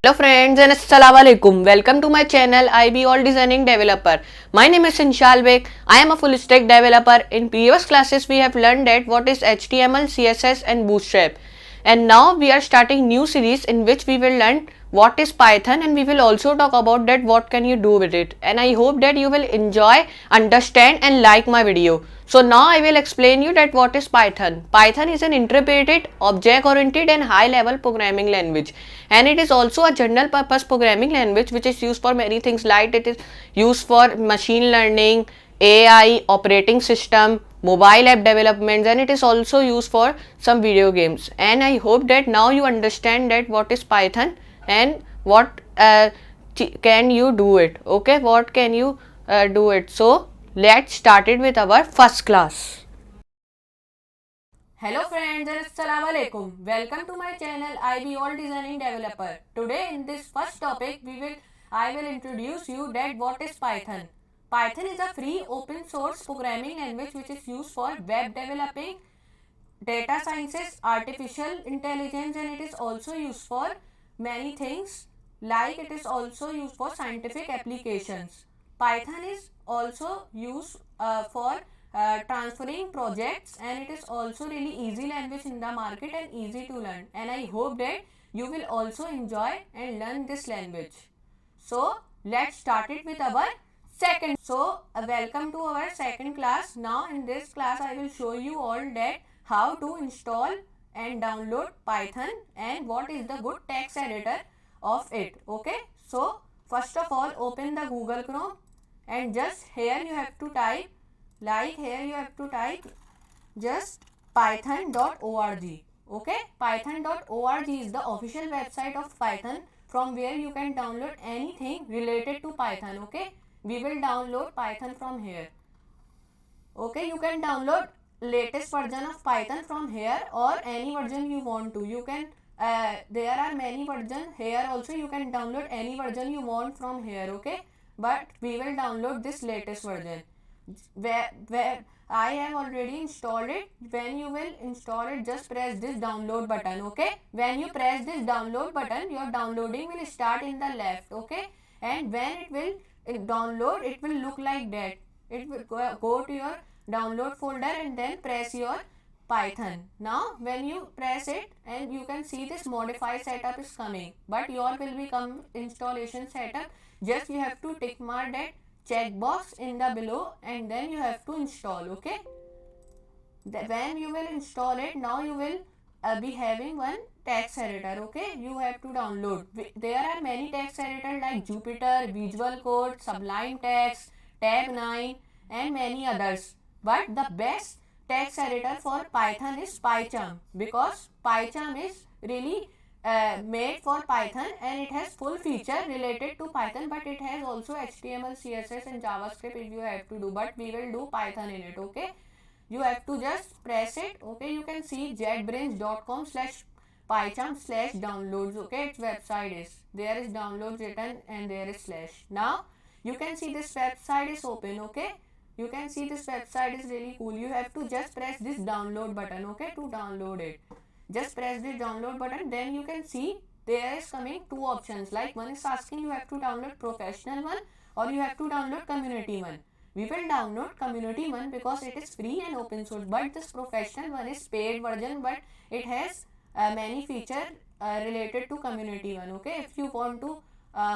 Hello friends and Assalamualaikum. Welcome to my channel IB All Designing Developer. My name is Sinshal Beg. I am a full stack developer. In previous classes we have learned that what is HTML, CSS and Bootstrap. And now we are starting new series in which we will learn what is Python, and we will also talk about that what can you do with it. And I hope that you will enjoy, understand and like my video. So now I will explain you that what is Python. Python is an interpreted, object oriented and high level programming language, and it is also a general purpose programming language which is used for many things, like it is used for machine learning, AI, operating system, mobile app developments, and it is also used for some video games. And I hope that now you understand that what is Python and what can you do it. Okay, what can you do it. So let's start it with our first class. Hello friends and Assalamualaikum. Welcome to my channel IB All Designing Developer. Today in this first topic I will introduce you that what is Python. Python is a free open source programming language which is used for web developing, data sciences, artificial intelligence, and it is also used for many things, like it is also used for scientific applications. Python is also used for transferring projects, and it is also really easy language in the market and easy to learn, and I hope that you will also enjoy and learn this language. So let's start it with our second. So welcome to our second class. Now in this class I will show you all that how to install and download Python and what is the good text editor of it. Okay, so first of all open the Google Chrome, and just here you have to type, just python.org. okay, python.org is the official website of Python, from where you can download anything related to Python. Okay, we will download Python from here. Okay, you can download latest version of Python from here, or any version you want to. You can there are many versions here also. You can download any version you want from here. Okay, but we will download this latest version where I have already installed it. When you will install it, just press this download button. Okay, when you press this download button, your downloading will start in the left. Okay, and when it will download, it will look like that. It will go to your download folder and then press your Python. Now when you press it, and you can see this modify setup is coming, but your will become installation setup. Just you have to tick mark that checkbox in the below, and then you have to install. Okay, when you will install it, now you will be having one text editor. Okay, you have to download. There are many text editors like Jupyter, Visual Code, Sublime Text, Tab 9 and many others, but the best text editor for Python is PyCharm, because PyCharm is really made for Python, and it has full feature related to Python, but it has also HTML, CSS and JavaScript if you have to do, but we will do Python in it. Okay, you have to just press it. Okay, you can see jetbrains.com/pycharm/downloads. okay, its website is there, is downloads written and there is slash. Now you can see this website is open. Okay, you can see this website is really cool. You have to just press this download button. Okay, to download it, just press this download button. Then you can see there is coming two options, like one is asking you have to download professional one or you have to download community one. We will download community one because it is free and open source, but this professional one is paid version, but it has many feature related to community one. Okay, if you want to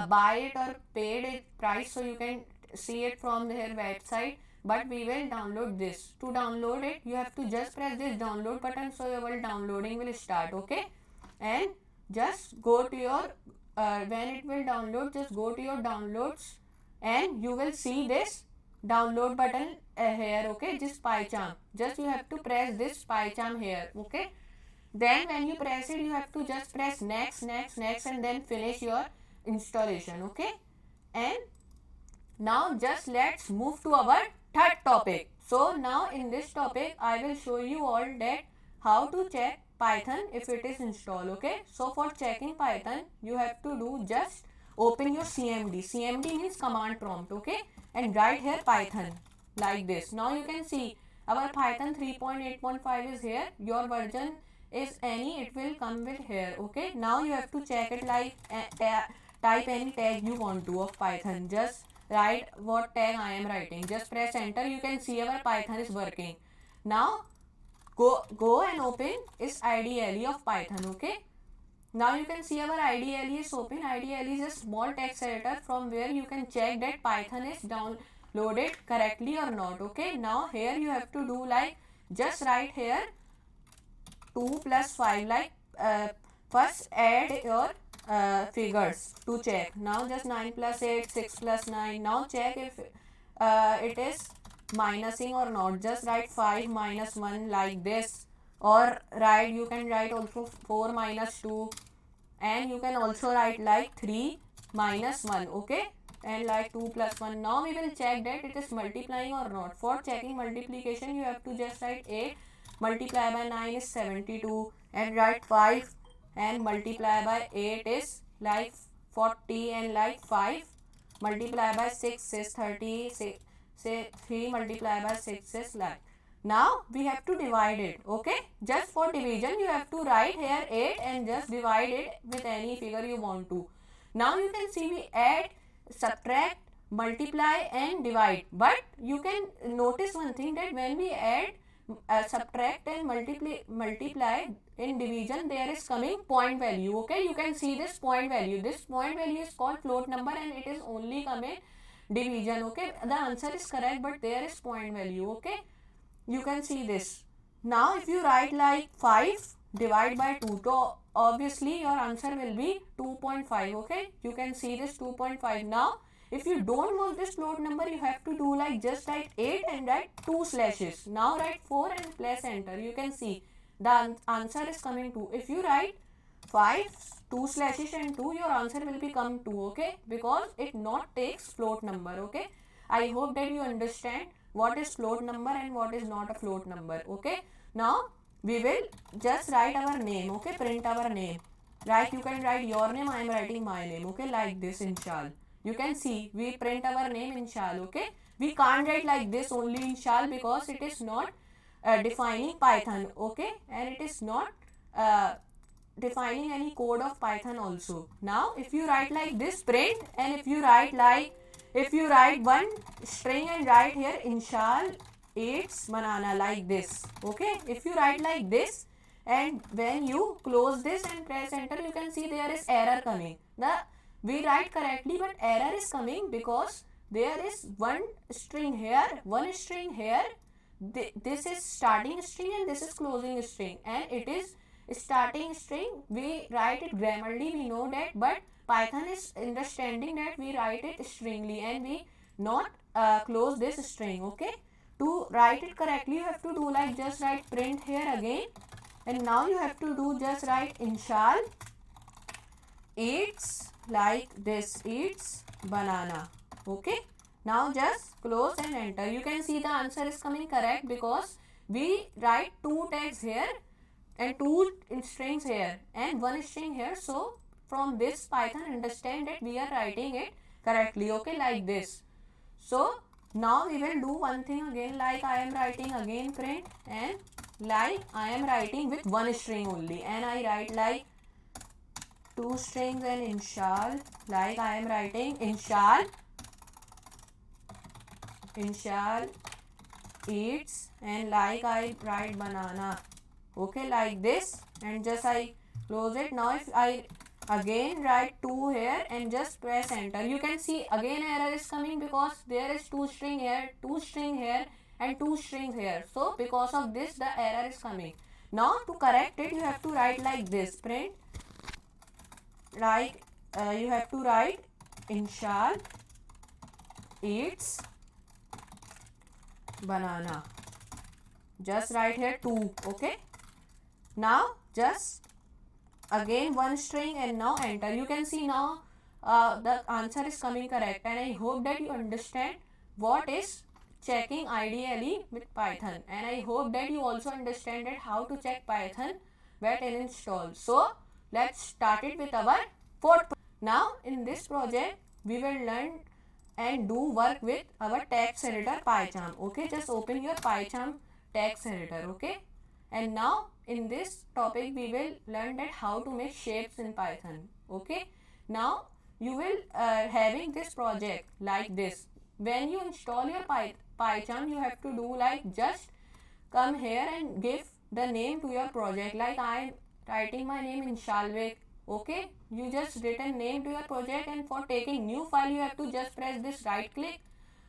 buy it or paid it price, so you can see it from their website, but we will download this. To download it, you have to just press this download button, so your downloading will start. Okay, and just go to your when it will download, just go to your downloads and you will see this download button here. Okay, this PyCharm, just you have to press this PyCharm here. Okay, then when you press it, you have to just press next, and then finish your installation. Okay, and now just let's move to our third topic. So now in this topic I will show you all that how to check Python if it is installed. Okay, so for checking Python you have to do, just open your CMD means command prompt. Okay, and write here Python like this. Now you can see our Python 3.8.5 is here. Your version is any, it will come with here. Okay, now you have to check it like type any tag you want to of Python. Just write what tag I am writing. Just press enter. You can see our Python is working. Now go and open is IDLE of Python. Okay, now you can see our IDLE is open. IDLE is a small text editor from where you can check that Python is downloaded correctly or not. Okay, now here you have to do like just write here 2 plus 5, like first add your figures to check. Now just 9 plus 8, 6 plus 9. Now check if it is minusing or not. Just write 5 minus 1 like this, or write, you can write also 4 minus 2, and you can also write like 3 minus 1. Okay, and like 2 plus 1. Now we will check that it is multiplying or not. For checking multiplication, you have to just write 8 multiply by 9 is 72, and write 5 and multiply by 8 is like 40, and like 5 multiply by 6 is 30. Say 3 multiply by 6 is like. Now we have to divide it. Okay, just for division you have to write here 8 and just divide it with any figure you want to. Now you can see we add, subtract, multiply and divide. But you can notice one thing, that when we add, subtract and multiply in division, there is coming point value. Okay, you can see this point value. This point value is called float number and it is only coming division. Okay, the answer is correct, but there is point value. Okay, you can see this. Now if you write like 5 divide by 2, so obviously your answer will be 2.5. Okay, you can see this 2.5. Now if you don't want this float number, you have to do like just write 8 and write 2 slashes. Now write 4 and press enter. You can see the answer is coming 2. If you write 5, 2 slashes and 2, your answer will become 2. Okay, because it not takes float number. Okay, I hope that you understand what is float number and what is not a float number. Okay, now we will just write our name. Okay, print our name. Like you can write your name, I am writing my name. Okay, like this Inshal. You can see we print our name Inshal. Okay, we can't write like this only Inshal because it is not defining Python. Okay, and it is not defining any code of Python also. Now if you write like this print, and if you write like, if you write one string and write here Inshal eats banana like this. Okay, if you write like this and when you close this and press enter, you can see there is error coming. We write correctly, but error is coming because there is one string here, one string here. This is starting string and this is closing string, and it is starting string. We write it grammarly, we know that, but Python is understanding that we write it stringly and we not close this string. Okay, to write it correctly you have to do like just write print here again, and now you have to do just write Inshal eats like this, eats banana. Okay, now just close and enter. You can see the answer is coming correct because we write 2 tags here and 2 strings here and 1 string here. So from this Python understand that we are writing it correctly. Okay, like this. So now we will do one thing again, like I am writing again print, and like I am writing with 1 string only, and I write like 2 strings and Inshal, like I am writing Inshal eats, and like I write banana. Okay, like this, and just I close it. Now if I again write 2 here and just press enter, you can see again error is coming because there is 2 string here, 2 string here and 2 strings here. So because of this the error is coming. Now to correct it you have to write like this print, like you have to write Inshal eats banana. Just write here 2. Okay, now just again 1 string and now enter. You can see now the answer is coming correct, and I hope that you understand what is checking IDLE with Python, and I hope that you also understand that how to check Python wet install. So let's start it with our fourth. Now in this project we will learn and do work with our text editor PyCharm. Okay, just open your PyCharm text editor. Okay, And now in this topic we will learn that how to make shapes in Python. Okay, now you will having this project like this. When you install your Python, you have to do like just come here and give the name to your project. Like I am writing my name in Shalvik. Okay, you just written name to your project, and for taking new file you have to just press this right click,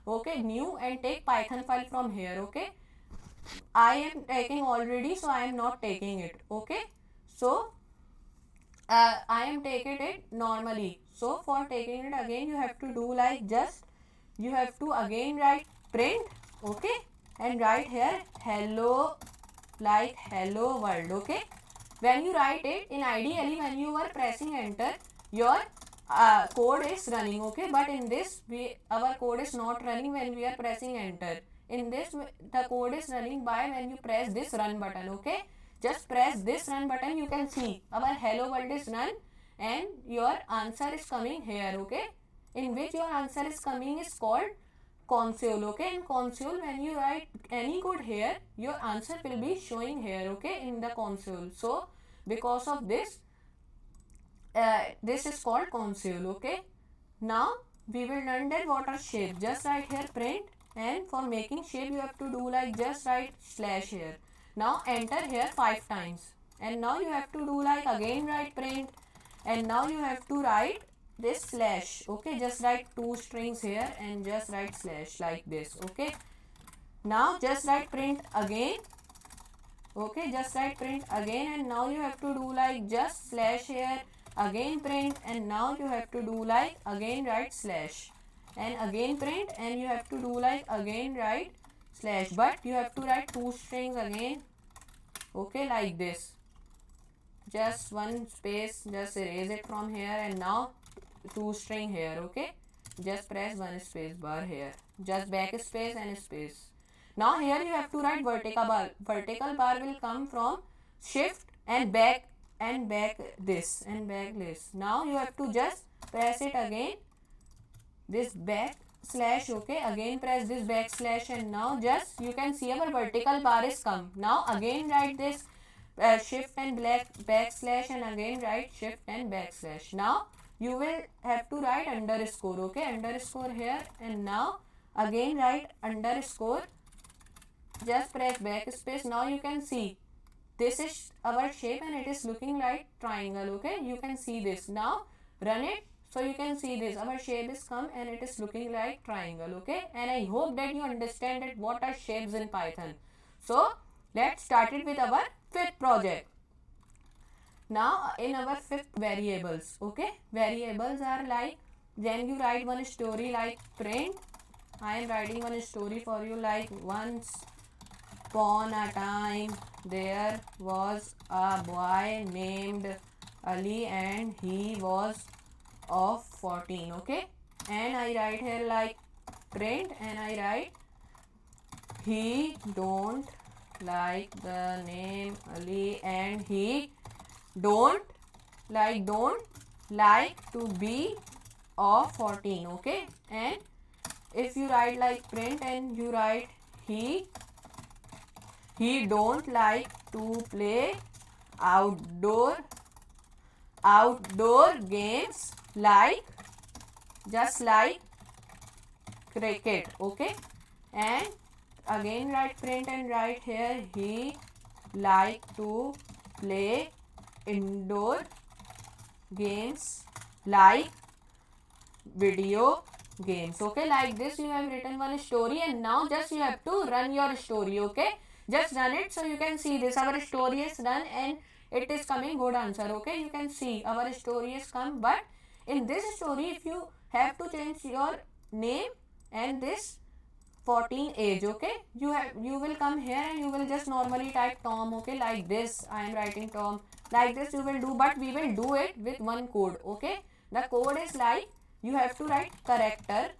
okay, new, and take Python file from here. Okay, I am taking already, so I am not taking it. Okay, so I am taking it normally. So for taking it again, you have to do like just you have to again write print, okay, and write here hello, like hello world. Okay, when you write it in ideally when you are pressing enter, your code is running. Okay, but in this our code is not running when we are pressing enter. In this the code is running by when you press this run button. Okay, just press this run button, you can see our hello world is run and your answer is coming here. Okay, in which your answer is coming is called console. Okay, in console when you write any code here, your answer will be showing here. Okay, in the console. So because of this this is called console. Okay, now we will learn that what are shape. Just write here print, and for making shape you have to do like just write slash here. Now enter here 5 times, and now you have to do like again write print, and now you have to write this slash. Okay, just write 2 strings here and just write slash like this. Okay, now just write print again. Okay, just write print again, and now you have to do like just slash here, again print, and now you have to do like again write slash, and again print, and you have to do like again write slash, but you have to write 2 strings again. Okay, like this, just 1 space, just erase it from here, and now 2 string here. Okay, just press 1 space bar here, just backspace and space. Now here you have to write vertical bar. Vertical bar will come from shift and back this and back this. Now you have to just press it again, this back slash. Okay, again press this backslash, and now just you can see our vertical bar is come. Now again write this shift and backslash, and again write shift and backslash. Now you will have to write underscore. Okay, underscore here, and now again write underscore, just press backspace. Now you can see this is our shape and it is looking like triangle. Okay, you can see this. Now run it, so you can see this our shape is come and it is looking like triangle. Okay, and I hope that you understand that what are shapes in Python. So let's start it with our 5th project. Now in our 5th variables. Okay, variables are like when you write one story like print. I am writing one story for you like once upon a time there was a boy named Ali and he was of 14. Okay, and I write here like print, and I write he don't like the name Ali and he don't like to be of 14. Okay, and if you write like print and you write he don't like to play outdoor games like just like cricket. Okay, and again write print and write here he like to play indoor games like video games. Okay, like this you have written one story, and now just you have to run your story. Okay, just run it, so you can see this our story is done and it is coming good answer. Okay, you can see our story is come, but in this story if you have to change your name and this 14 age. Okay, you will come here and you will just normally type Tom. Okay, like this I am writing Tom, like this you will do, but we will do it with one code. Okay, the code is like you have to write character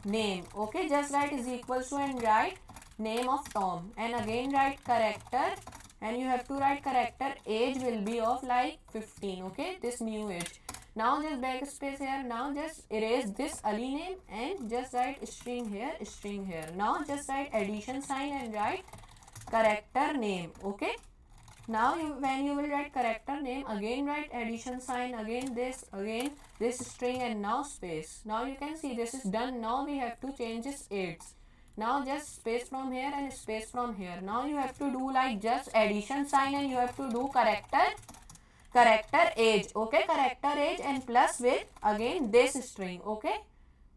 name. Okay, just write is equals to and write name of Tom, and again write character, and you have to write character age will be of like 15. Okay, this new age. Now just backspace here. Now just erase this Ali name and just write string here. Now just write addition sign and write character name. Okay, now when you will write character name, again write addition sign, again this string, and now space. Now you can see this is done. Now we have to change this aids. Now just space from here and space from here. Now you have to do like just addition sign, and you have to do character age. Okay, character age and plus with again this string. Okay,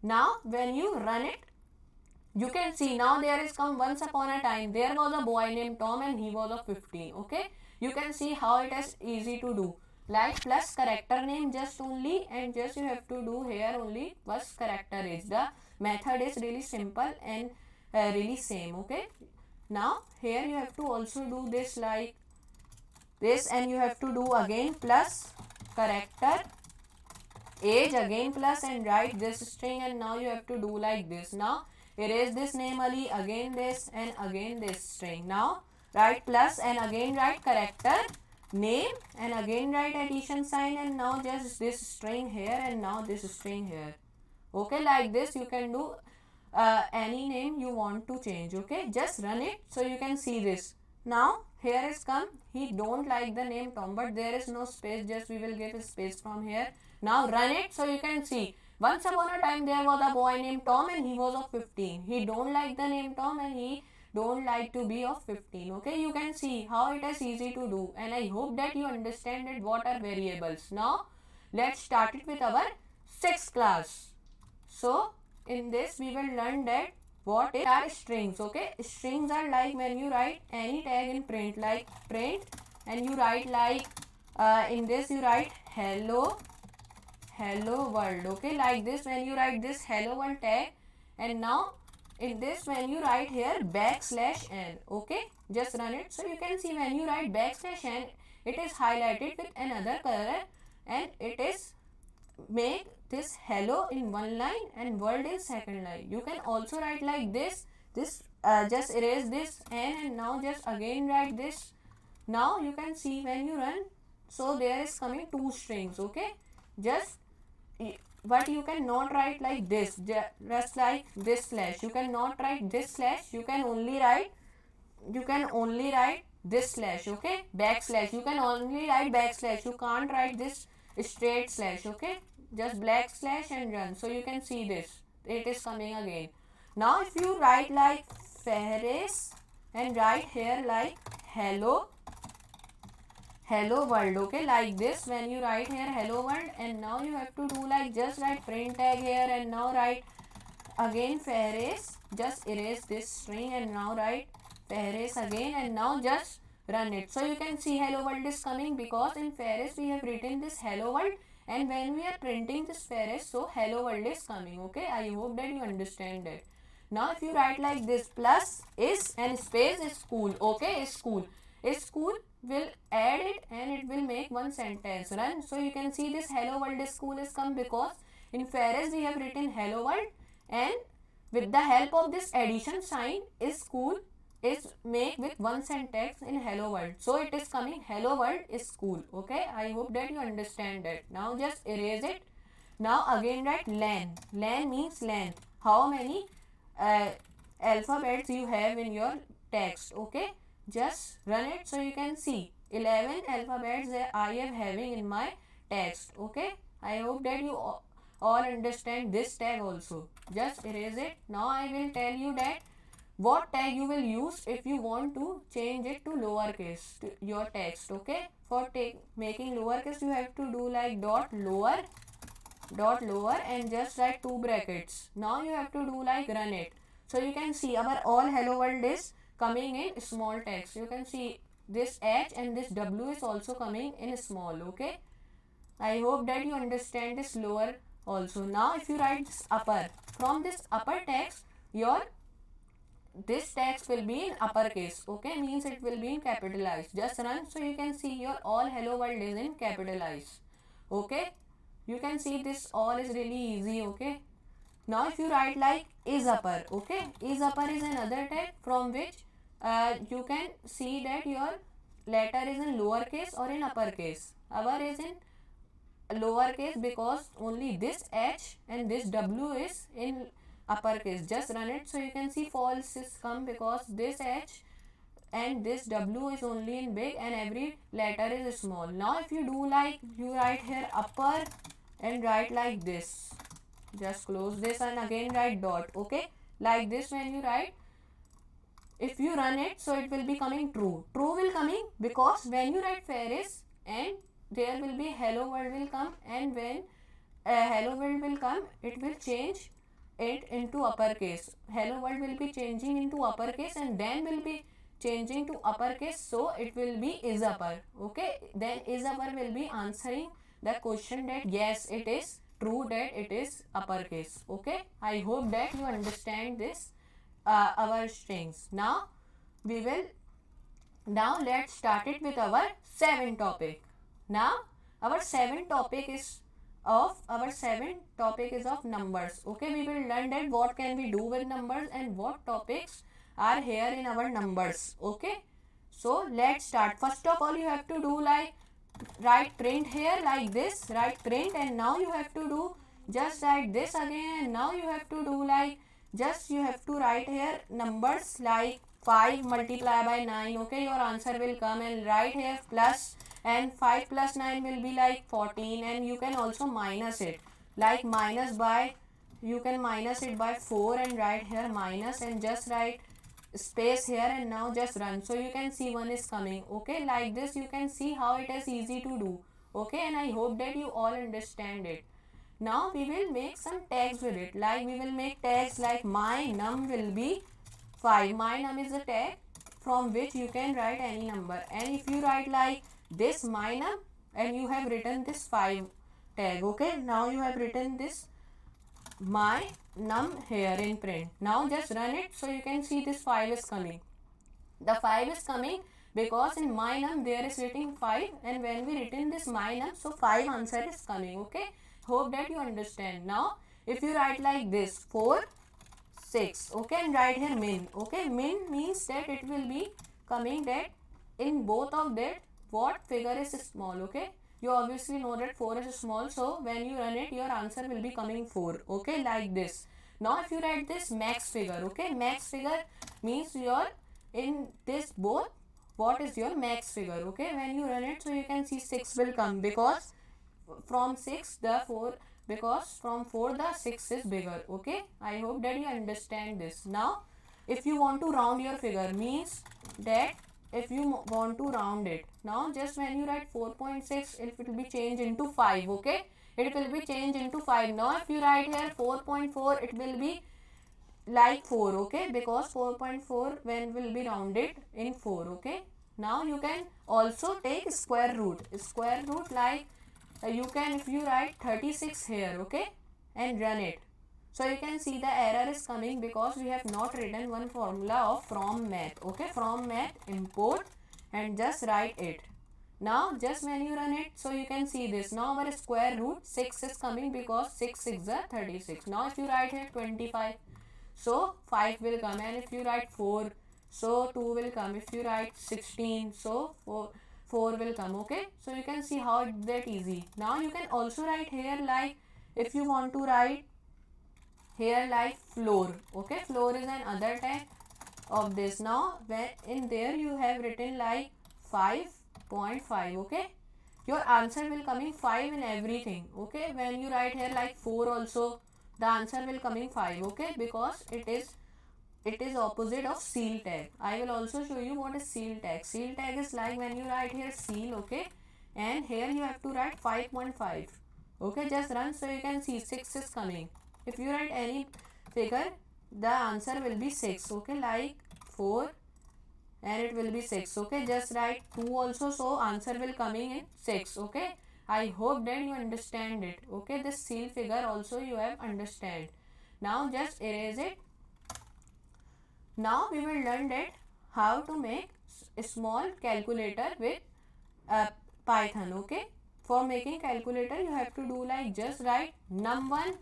now when you run it, you can see now there is come once upon a time there was a boy named Tom and he was of 15. Okay, you can see how it is easy to do, like plus character name just only, and just you have to do here only plus character age. The method is really simple and really same. Okay, now here you have to also do this like this, and you have to do again plus character age, again plus, and write this string, and now you have to do like this. Now erase this name Ali, again this, and again this string. Now write plus and again write character name, and again write addition sign, and now just this string here and now this string here. Okay, like this you can do any name you want to change. Okay, just run it so you can see this. Now here is come, he don't like the name Tom, but there is no space, just we will get a space from here. Now run it so you can see. Once upon a time there was a boy named Tom and he was of 15. He don't like the name Tom and he don't like to be of 15. Okay, you can see how it is easy to do, and I hope that you understand that what are variables. Now let's start it with our 6th class. So in this we will learn that what are strings. Okay, strings are like when you write any tag in print, like print, and you write like in this you write hello world. Okay, like this when you write this hello world tag, and now in this when you write here \n. Okay, just run it so you can see when you write \n, it is highlighted with another color, and it is make this hello in one line and world in second line. You can also write like this just erase this n, and now just again write this. Now you can see when you run, so there is coming 2 strings. Okay, just but you cannot write like this, just like this slash. You cannot write this slash, you can only write this slash. Okay, backslash, you can only write backslash, you can't write this straight slash. Okay, just black slash and run so you can see this, it is coming again. Now if you write like Ferris and write here like hello world. Okay, like this when you write here hello world, and now you have to do like just write print tag here, and now write again Ferris, just erase this string, and now write Ferris again, and now just run it so you can see hello world is coming, because in Ferris we have written this hello world, and when we are printing this Ferris, so hello world is coming. Okay, I hope that you understand it. Now if you write like this plus is and space is school. Okay, is school will add it and it will make one sentence. Run so you can see this hello world is school is come, because in Ferris we have written hello world, and with the help of this addition sign is school is make with one sentence in hello world, so it is coming hello world is school. Okay, I hope that you understand it. Now just erase it. Now again write len means length, how many alphabets you have in your text. Okay, just run it so you can see 11 alphabets that I am having in my text. Okay, I hope that you all understand this tag also. Just erase it. Now I will tell you that what tag you will use if you want to change it to lowercase to your text. Okay, for making lowercase you have to do like dot lower and just write 2 brackets. Now you have to do like run it so you can see our all hello world is coming in small text. You can see this H and this W is also coming in small. Okay, I hope that you understand this lower also. Now if you write this upper, from this upper text this text will be in uppercase. Okay, means it will be in capitalized. Just run so you can see your all hello world is in capitalized. Okay, you can see this all is really easy. Okay, now if you write like is upper. Okay, is upper is another tag from which you can see that your letter is in lowercase or in uppercase. Our is in lowercase because only this H and this W is in uppercase. Just run it so you can see false is come because this H and this W is only in big and every letter is small. Now if you do like, you write here upper and write like this, just close this and again write dot. Okay, like this when you write, if you run it, so it will be coming true. True will coming because when you write Ferris and there will be hello world will come, and when hello world will come, it will change it into uppercase. Hello world will be changing into uppercase and then will be changing to uppercase, so it will be is upper. Okay, then is upper will be answering the question that yes, it is true that it is uppercase. Okay, I hope that you understand this our strings. Now let's start it with our 7th topic. Now our 7th topic is of numbers. Okay, we will learn that what can we do with numbers and what topics are here in our numbers. Okay, so let's start. First of all, you have to do like write print here like this, write print, and now you have to do just write this again, and now you have to do like just you have to write here numbers like 5 multiply by 9. Okay, your answer will come, and write here plus, and 5 plus 9 will be like 14, and you can also minus it like minus by, you can minus it by 4 and write here minus and just write space here, and now just run. So you can see 1 is coming. Okay, like this you can see how it is easy to do. Okay, and I hope that you all understand it. Now we will make some tags with it, like we will make tags like my num will be 5. My num is a tag from which you can write any number, and if you write like this my num and you have written this 5 tag. Okay, now you have written this my num here in print. Now just run it, so you can see this 5 is coming. The 5 is coming because in my num there is written 5, and when we written this my num, so 5 answer is coming. Okay, hope that you understand. Now if you write like this 4 6, okay, and write here min. Okay, min means that it will be coming that in both of that what figure is small. Okay, you obviously know that 4 is small, so when you run it your answer will be coming 4. Okay, like this. Now if you write this max figure, okay, max figure means your in this both what is your max figure. Okay, when you run it, so you can see 6 will come because from 6 the 4, because from 4 the 6 is bigger. Okay, I hope that you understand this. Now if you want to round your figure, means that if you want to round it, now just when you write 4.6, it will be changed into 5. Okay, it will be changed into 5. Now if you write here 4.4, it will be like 4. Okay, because 4.4 when will be rounded in 4. Okay, now you can also take square root like you can, if you write 36 here, okay, and run it, so you can see the error is coming because we have not written one formula of from math. Okay, from math import and just write it. Now just when you run it, so you can see this. Now our square root 6 is coming because 6 6 is 36. Now if you write here 25, so 5 will come, and if you write 4, so 2 will come. If you write 16, so 4 will come. Okay, so you can see how it's that easy. Now you can also write here like if you want to write here like floor. Okay, floor is another tag of this. Now when in there you have written like 5.5. okay, your answer will coming 5 in everything. Okay, when you write here like 4 also, the answer will coming 5. Okay, because it is opposite of seal tag. I will also show you what is seal tag. Seal tag is like when you write here seal, okay, and here you have to write 5.5. Okay, just run, so you can see 6 is coming. If you write any figure, the answer will be 6. Okay, like 4 and it will be 6. Okay, just write 2 also, so answer will coming in 6. Okay, I hope that you understand it. Okay, this seal figure also you have understand. Now just erase it. Now we will learn that how to make a small calculator with Python. Okay, for making calculator you have to do like just write num1,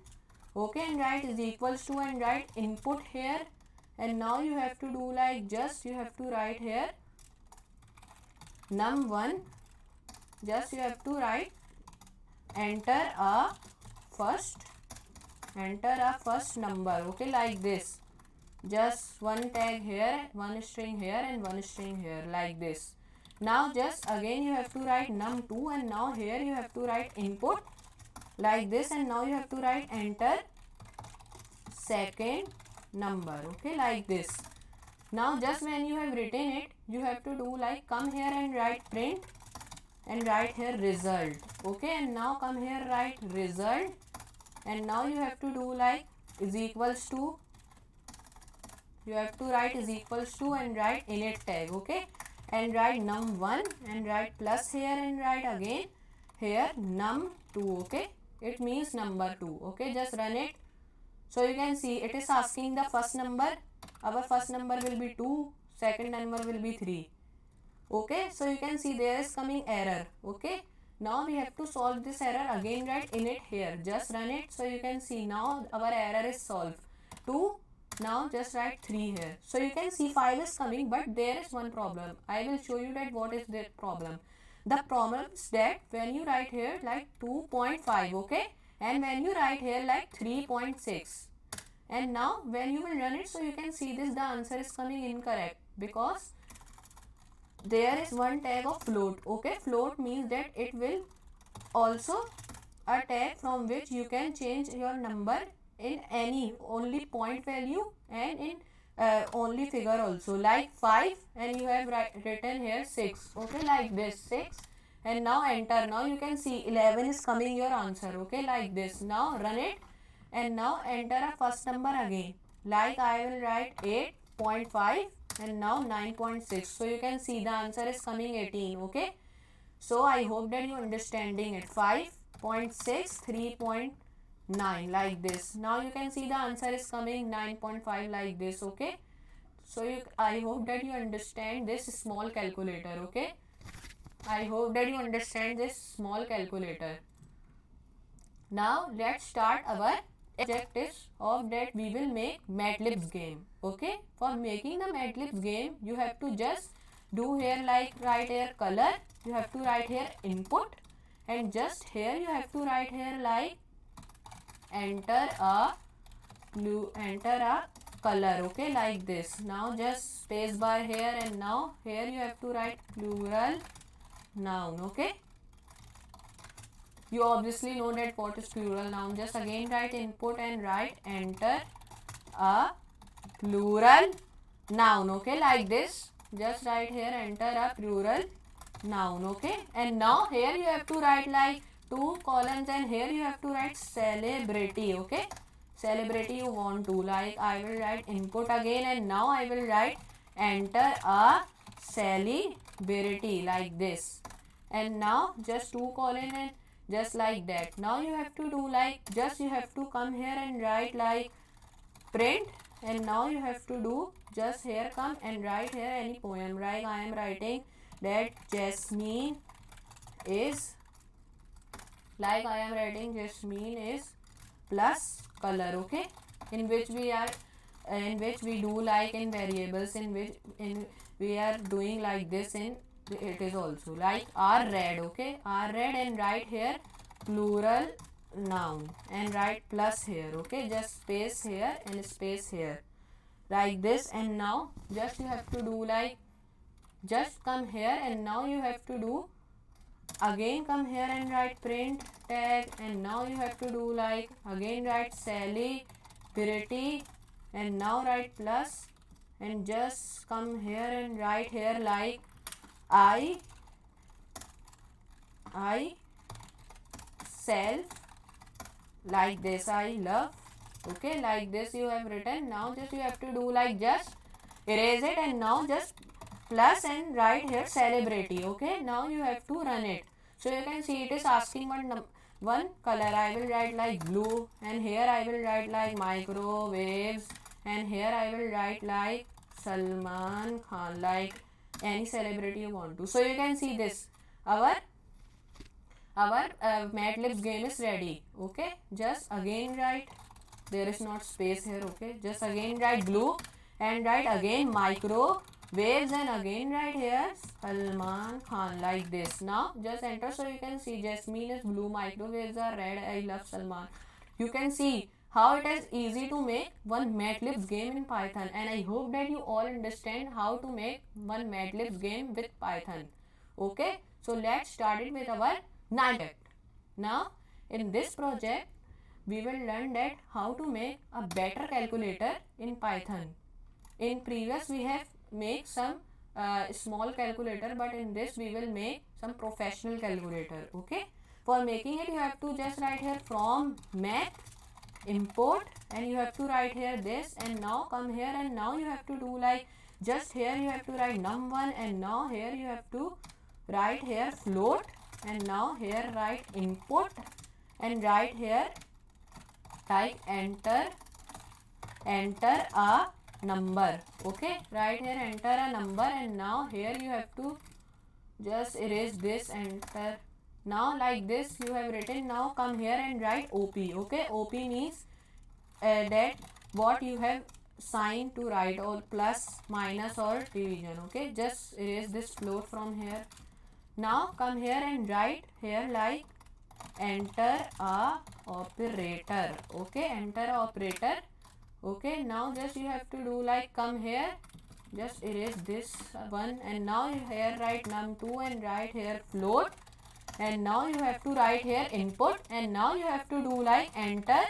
okay, and write is equals to and write input here, and now you have to do like just you have to write here num1, just you have to write enter a first number. Okay, like this. just one tag here, one string here and one string here, like this. Now just again you have to write num2, and now here you have to write input like this, and now you have to write enter second number, okay, like this. Now just when you have written it, you have to do like come here and write print and write here result, okay, and now come here, write result, and now you have to do like is equals to, you have to write is equals to and write init tag, okay, and write num1 and write plus here and write again here num2, okay, it means number 2, okay. Just run it. So you can see it is asking the first number. Our first number will be 2, second number will be 3, okay. So you can see there is coming error, okay. Now we have to solve this error. Again write init here, just run it. So you can see now our error is solved. 2, now just write 3 here. So you can see 5 is coming, but there is one problem. I will show you that what is the problem. The problem is that when you write here like 2.5, okay, and when you write here like 3.6, and now when you will run it, so you can see this, the answer is coming incorrect because there is one tag of float, okay. Float means that it will also a tag from which you can change your number in any only point value and in only figure also, like 5 and you have written here 6, okay, like this 6, and now enter. Now you can see 11 is coming your answer, okay, like this. Now run it and now enter a first number again, like I will write 8.5 and now 9.6. So you can see the answer is coming 18, okay. So I hope that you understanding it. 5.6, 3.9, like this. Now you can see the answer is coming 9.5, like this, okay. So I hope that you understand this small calculator, okay. I hope that you understand this small calculator. Now let's start our objectives of that we will make Madlibs game, okay. For making the Madlibs game, you have to just do here like write here color, you have to write here input, and just here you have to write here like enter a color, okay, like this. Now just space bar here, and now here you have to write plural noun, okay. You obviously know that what is plural noun. Just again write input and write enter a plural noun, okay, like this. Just write here enter a plural noun, okay. And now here you have to write like 2 columns, and here you have to write celebrity, okay. Celebrity you want to, like I will write input again, and now I will write enter a celebrity, like this. And now just 2 colon and just like that. Now you have to do like just you have to come here and write like print, and now you have to do just here come and write here any poem, like I am writing that Jasmine is, like I am writing Jasmine is plus color, okay, in which we do like in variables, in which we are doing like this in it is also like R red, okay, R red, and write here plural noun and write plus here, okay, just space here and space here, like this. And now just you have to do like just come here, and now you have to do again come here and write print tag, and now you have to do like again write celebrity, and now write plus, and just come here and write here like I self, like this, I love, okay, like this you have written. Now just you have to do like just erase it, and now just plus and write here celebrity, okay. Now you have to run it. So you can see it is asking one color. I will write like blue, and here I will write like microwaves, and here I will write like Salman Khan, like any celebrity you want to. So you can see this our Madlibs game is ready, okay. Just again write, there is not space here, okay, just again write blue and write again microwaves, and again write here Salman Khan, like this. Now just enter. So you can see Jasmine is blue, microwaves are red, I love Salman. You can see how it is easy to make one Madlibs game in Python, and I hope that you all understand how to make one Madlibs game with Python. Okay, so let's start it with our ninth project. Now in this project we will learn that how to make a better calculator in Python. In previous we have make some small calculator, but in this we will make some professional calculator. Okay, for making it you have to just write here from math import, and you have to write here this, and now come here, and now you have to do like just here you have to write num1, and now here you have to write here float, and now here write input, and write here like enter a number. Okay, right here enter a number, and now here you have to just erase this, enter. Now like this you have written. Now come here and write op. Okay, op means that what you have sign to write, or plus, minus or division. Okay, just erase this float from here. Now come here and write here like enter a operator. Okay, enter a operator. Okay, now just you have to do like come here, just erase this one, and now you here write num2 and write here float, and now you have to write here input, and now you have to do like enter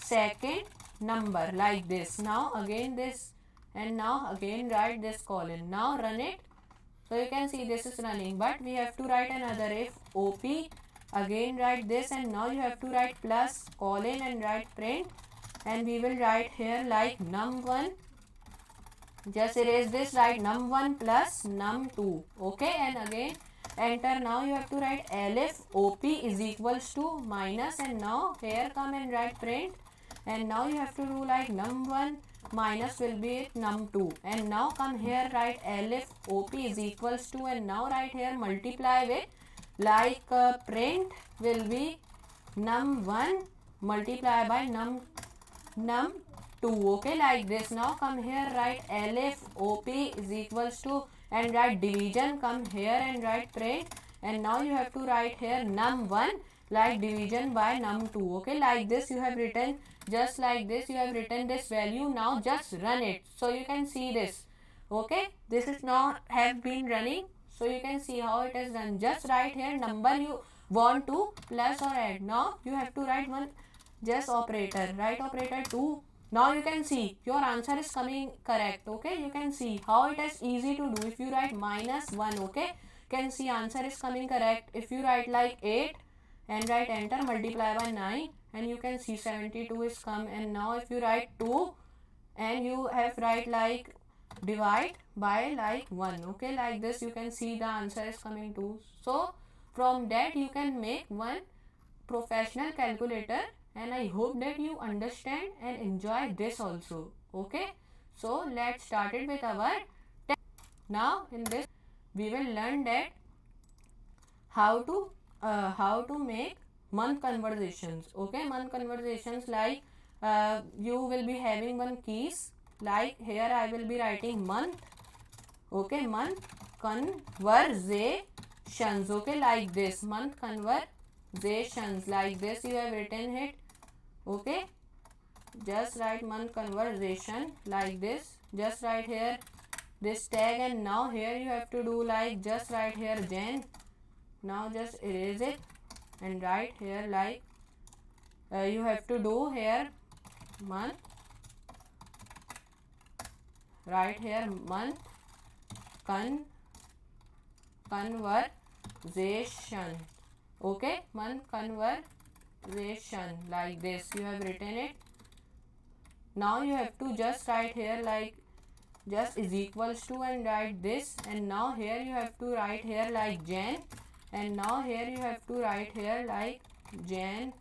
second number like this. Now again this, and now again write this colon. Now run it. So you can see this is running, but we have to write another if op, again write this, and now you have to write plus colon and write print, and we will write here like num1, just erase this, write num1 plus num2. Okay, and again enter. Now you have to write elif op is equals to minus, and now here come and write print, and now you have to do like num1 minus will be num2, and now come here write elif op is equals to, and now write here multiply with like print will be num1 multiply by num2. Okay, like this. Now come here write elif op is equals to, and write division, come here and write print, and now you have to write here num1 like division by num2. Okay, like this you have written, just like this you have written this value. Now just run it, so you can see this. Okay, this is now have been running, so you can see how it is done. Just write here number you want to plus or add. Now you have to write one just operator, write operator 2. Now you can see your answer is coming correct. Okay, you can see how it is easy to do. If you write minus 1, okay, you can see answer is coming correct. If you write like 8 and write enter, multiply by 9, and you can see 72 is come. And now if you write 2 and you have write like divide by like 1. Okay, like this you can see the answer is coming 2. So from that you can make one professional calculator, and I hope that you understand and enjoy this also. Okay, so let's start it with our now in this we will learn that how to make month conversations. Okay, month conversations like you will be having one keys, like here I will be writing month. Okay, month conversations. Okay, like this, month conversations, like this you have written it. Okay, just write month conversation like this, just write here this tag, and now here you have to do like just write here Jan. Now just erase it and write here like you have to do here month, write here month conversation. Okay, month conversation like this you have written it. Now you have to just write here like just is equals to, and write this, and now here you have to write here like Jan, and now here you have to write here like January.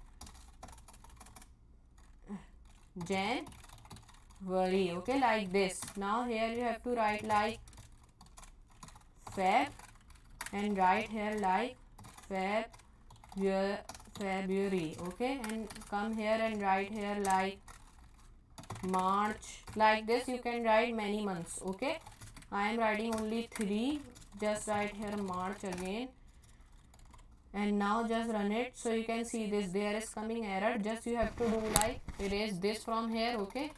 Okay, like this. Now here you have to write like Feb, and write here like February. Okay, and come here and write here like March. Like this you can write many months. Okay, I am writing only 3, just write here March again. and now just run it. So you can see this, there is coming error. Just you have to do like erase this from here, okay,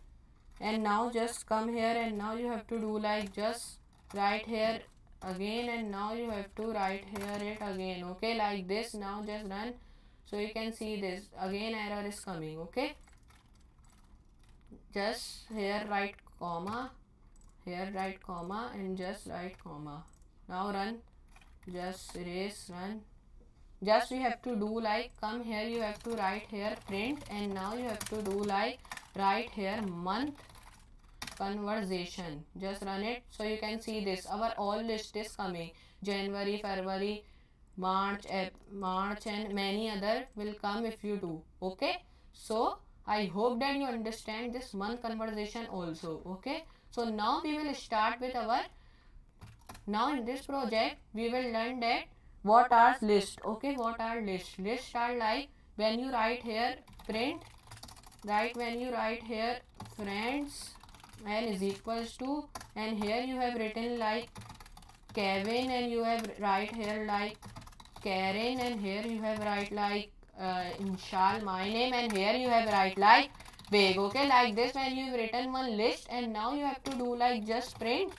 and now just come here, and now you have to do like just write here again, and now you have to write here it again, okay, like this. Now just run. So you can see this again error is coming, okay. Just here write comma, here write comma, and just write comma. Now run. Just erase, run. Just you have to do like come here, you have to write here print, and now you have to do like write here month conversation. Just run it. So you can see this, our all list is coming. January, February, March, March, and many other will come if you do, okay. So I hope that you understand this month conversation also, okay. So now we will start with our, now in this project we will learn that what are list, okay. What are list? Lists are like when you write here print, right, when you write here friends and is equals to, and here you have written like Kevin, and you have write here like Karen, and here you have write like Inshal, my name, and here you have write like big, okay, like this. When you've written one list, and now you have to do like just print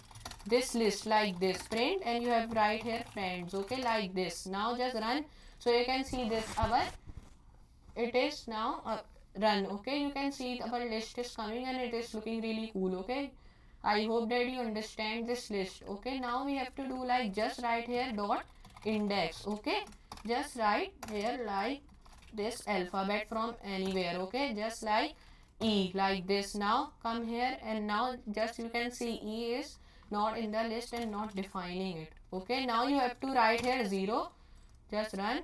this list like this, print, and you have write here friends, okay, like this. Now just run. So you can see this our, it is now run, okay. You can see our list is coming and it is looking really cool, okay. I hope that you understand this list, okay. Now we have to do like just write here dot index, okay. Just write here like this alphabet from anywhere, okay, just like E, like this. Now come here, and now just you can see E is not in the list and not defining it, okay. Now you have to write here 0. Just run.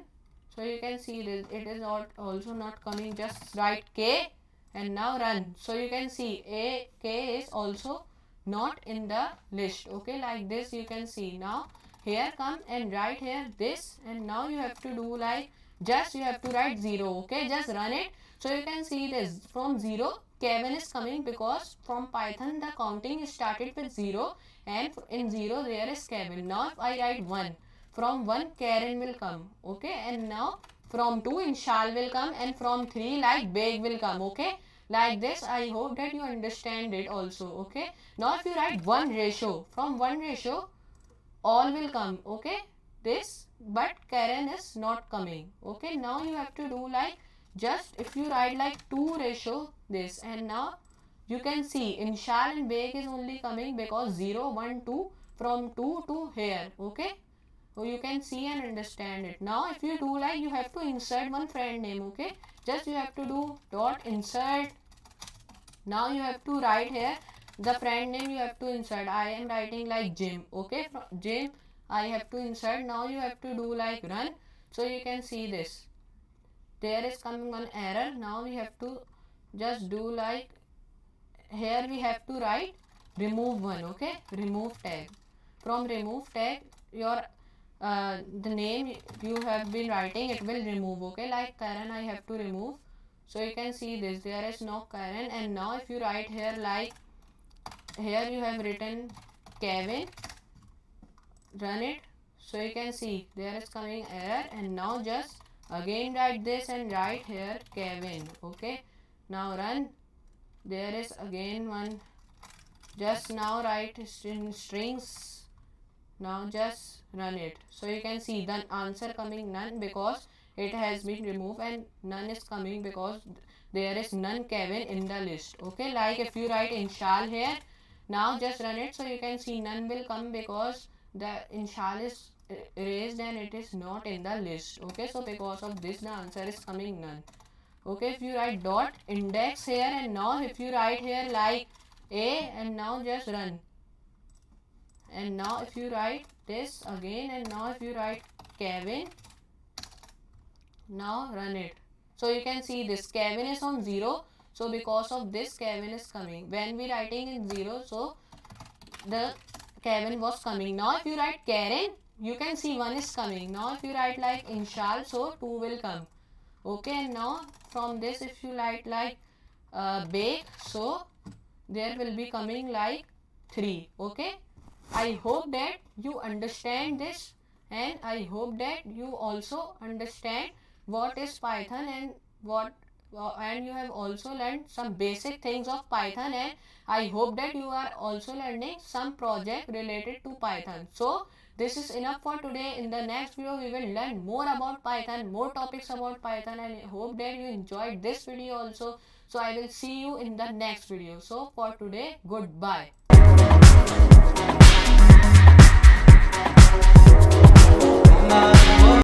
So you can see this, it is also not coming. Just write K, and now run. So you can see K is also not in the list, okay, like this. You can see now here come and write here this, and now you have to do like just you have to write 0, okay. Just run it. So you can see this from 0 Kevin is coming, because from Python the counting started with 0, and in 0 there is Kevin. Now if I write 1, from 1 Karen will come, okay, and now from 2 Inshal will come, and from 3 like Beg will come, okay, like this. I hope that you understand it also, okay. Now if you write 1 ratio, from 1 ratio all will come, okay, this, but Karen is not coming, okay. Now you have to do like just if you write like 2 ratio this, and now you can see Inshal and Beg is only coming because 0, 1, 2, from 2 to here, okay. So you can see and understand it. Now if you do like you have to insert one friend name, okay. Just you have to do dot insert. Now you have to write here the friend name you have to insert. I am writing like Jim, okay, Jim I have to insert. Now you have to do like run. So you can see this, there is coming one error. Now we have to just do like here we have to write remove one, okay, remove tag. From remove tag your the name you have been writing it will remove, okay, like Karen I have to remove. So you can see this, there is no Karen. And now if you write here like here you have written Kevin, run it. So you can see there is coming error, and now just again write this and write here Kevin, okay. Now run. There is again one, just now write in strings. Now just run it. So you can see the answer coming none, because it has been removed, and none is coming because there is none Kevin in the list, okay. Like if you write Inshal here, now just run it. So you can see none will come because the Inshal is erased and it is not in the list, okay. So because of this the answer is coming none, okay. If you write dot index here, and now if you write here like A, and now just run. And now if you write this again, and now if you write Kevin, now run it. So you can see this Kevin is on 0. So because of this Kevin is coming. When we writing in 0, so the Kevin was coming. Now if you write Karen, you can see 1 is coming. Now if you write like Inshal, so 2 will come, okay. And now from this if you write like Bake, so there will be coming like 3, okay. I hope that you understand this, and I hope that you also understand what is Python and what and you have also learned some basic things of Python, and I hope that you are also learning some project related to Python. So this is enough for today. In the next video we will learn more about Python, more topics about Python, and I hope that you enjoyed this video also. So I will see you in the next video. So for today, goodbye.